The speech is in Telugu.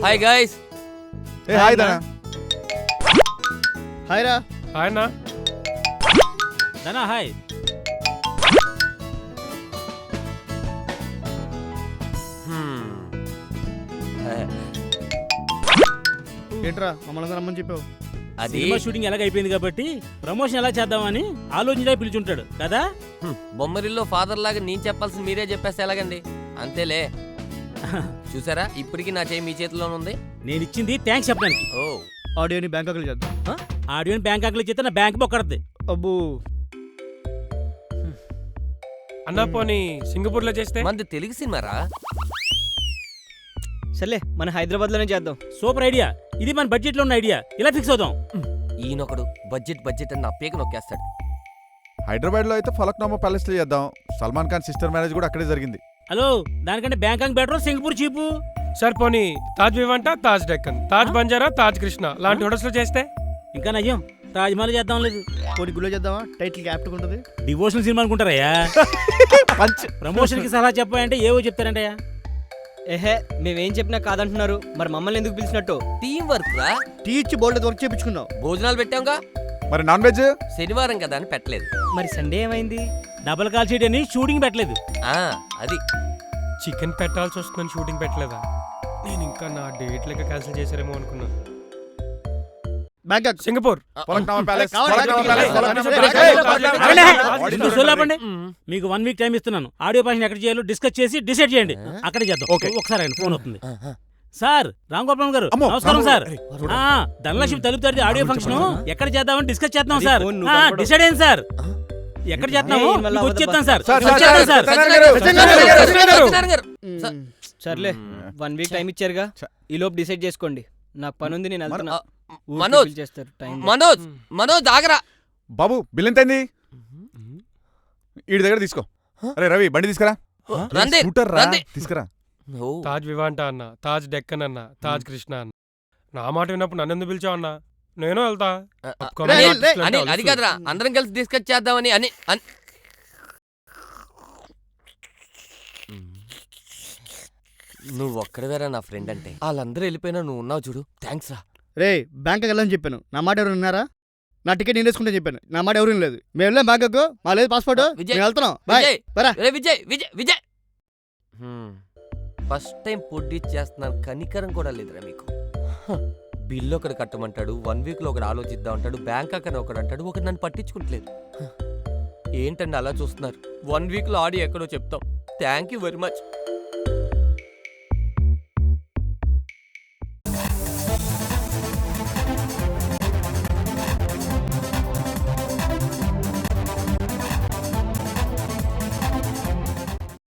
Hi guys. ఏ హాయ్ దనా. హాయ్ రా. హాయ్ నా దనా హాయ్. ఏంట్రా మమ్మల్ని రమ్మని చెప్పావు? అది సినిమా షూటింగ్ ఎలాగైపోయింది కాబట్టి ప్రమోషన్ ఎలా చేద్దామని ఆలోచించే పిలుచుంటాడు కదా. బొమ్మరిల్లో ఫాదర్ లాగా నేను చెప్పాల్సింది మీరే చెప్పేస్తే ఎలాగండి? అంతేలే. చూసారా ఇప్పటికి నా చేయి మీ చేతిలోనే ఉంది. నేను ఇచ్చింది థ్యాంక్స్ చెప్పడానికి. ఓ ఆడియోని బ్యాంకాకులు చేద్దాం. ఆడియోని బ్యాంకాక్లో చేస్తే నా బ్యాంక్ బొక్కడద్ది. అబ్బో అన్నా పోనీ సింగపూర్ లో చేస్తే? మనది తెలుగు సినిమారా? సర్లే మన హైదరాబాద్ లోనే చేద్దాం. Super idea. ఇది మన బడ్జెట్ లో ఉన్న ఐడియా. ఇలా ఫిక్స్ అవుదాం. ఈయనొకడు బడ్జెట్ అని నా పేక నొక్కేస్తాడు. హైదరాబాద్ లో అయితే ఫలక్నామా ప్యాలెస్ లో చేద్దాం. సల్మాన్ ఖాన్ సిస్టర్ మ్యారేజ్ కూడా అక్కడే జరిగింది. హలో, దానికంటే బ్యాంకాక్ బెటర్, సింగపూర్ చీపు. సార్ పోనీ తాజ్ వివాంట, తాజ్ డెక్కన్, తాజ్ బంజారా, తాజ్ కృష్ణ లాంటి హోటల్స్ లో చేస్తే? ఇంకా నయ్యం తాజ్ మహల్ చేద్దాం. లేదు కొన్ని గుళ్ళో చేద్దామా? టైటిల్ క్యాప్ట్ ఉంటుంది. డివోషనల్ సినిమా అనుకుంటారయ్యా. ప్రమోషన్ కి సలహా చెప్పాయంటే ఏవో చెప్తారంటయ్యా. ఏహే మేమేం చెప్పినా కాదంటున్నారు. మరి మమ్మల్ని ఎందుకు పిలిచినట్టు? టీం వర్క్ రా. టీ ఇచ్చి బోల్డ్ వర్క్ చేయించుకున్నావు. భోజనాలు పెట్టాంగా. మరి నాన్ వెజ్? శనివారం కదా అని పెట్టలేదు. మరి సండే ఏమైంది? డబల్ కాల్ షీట్ అని షూటింగ్ పెట్టలేదు. అది చికెన్ పెట్టాల్సి వస్తుందని షూటింగ్ పెట్టలేదా? నేను ఇంకా నా డేట్ లెక్క క్యాన్సిల్ చేశారేమో అనుకున్నా. Bangkok, Singapore. ఫలక్నామా ప్యాలెస్. సోలాపండి. మీకు 1 వీక్ టైం ఇస్తున్నాను. ఆడియో భాషను ఎక్కడ చేయాలో డిస్కస్ చేసి డిసైడ్ చేయండి. అక్కడ చేద్దాం. ఒకసారి ఆయన ఫోన్ అవుతుంది. సార్ రామ్ గోపాల్ గారు నమస్కారం సార్. ధనలక్ష్మి తలుపు తడితే ఆడియో ఫంక్షన్ ఎక్కడ చేద్దామని డిస్కస్ చేద్దాం సార్. డిసైడ్ అయింది సార్. ఎక్కడ చేద్దాము వచ్చేద్దాం సార్. సర్లే 1 వీక్ టైం ఇచ్చారుగా, ఈ లోపు డిసైడ్ చేసుకోండి. నాకు పని ఉంది, నేను వెళ్తున్నా. మనోజ్ ఆగరా బాబు. బిల్ ఎంతైంది? వీడి దగ్గర తీసుకో. అరే రవి బండి తీసుకురా. స్కూటర్ రా, తీసుకురా. తాజ్ వివాంట అన్న, తాజ్ డెక్కన్ అన్న, తాజ్ కృష్ణ అన్న. నా మాట విన్నప్పుడు నన్ను ఎందుకు పిలిచావు అన్నా? నేను వెళ్తా. అది కదరా, అందరం కలిసి డిస్కస్ చేద్దామని. అని నువ్వు ఒక్కడవేరా నా ఫ్రెండ్ అంటే. వాళ్ళందరూ వెళ్ళిపోయినా నువ్వు ఉన్నావు చూడు. థ్యాంక్స్ రా. రే బ్యాంకాక్ వెళ్ళని చెప్పాను. నా మాట ఎవరు విన్నారా? నా టికెట్ నేను వేసుకుంటే చెప్పాను. నా మాట ఎవరు లేదు. మేము వెళ్ళాం బ్యాంకాక్. మా లేదు పాస్పోర్ట్. వెళ్తున్నాం. విజయ్ ఫస్ట్ టైం పొడ్డి చేస్తున్నాను. కనికరం కూడా లేదురా మీకు. బిల్లు ఒకటి కట్టమంటాడు, 1 వీక్ లో ఒకటి ఆలోచిద్దాం అంటాడు, బ్యాంకాక్ అని ఒకడు అంటాడు, ఒకటి నన్ను పట్టించుకుంటలేదు. ఏంటండి అలా చూస్తున్నారు? 1 వీక్ లో ఆడియో ఎక్కడో చెప్తాం. Thank you very much.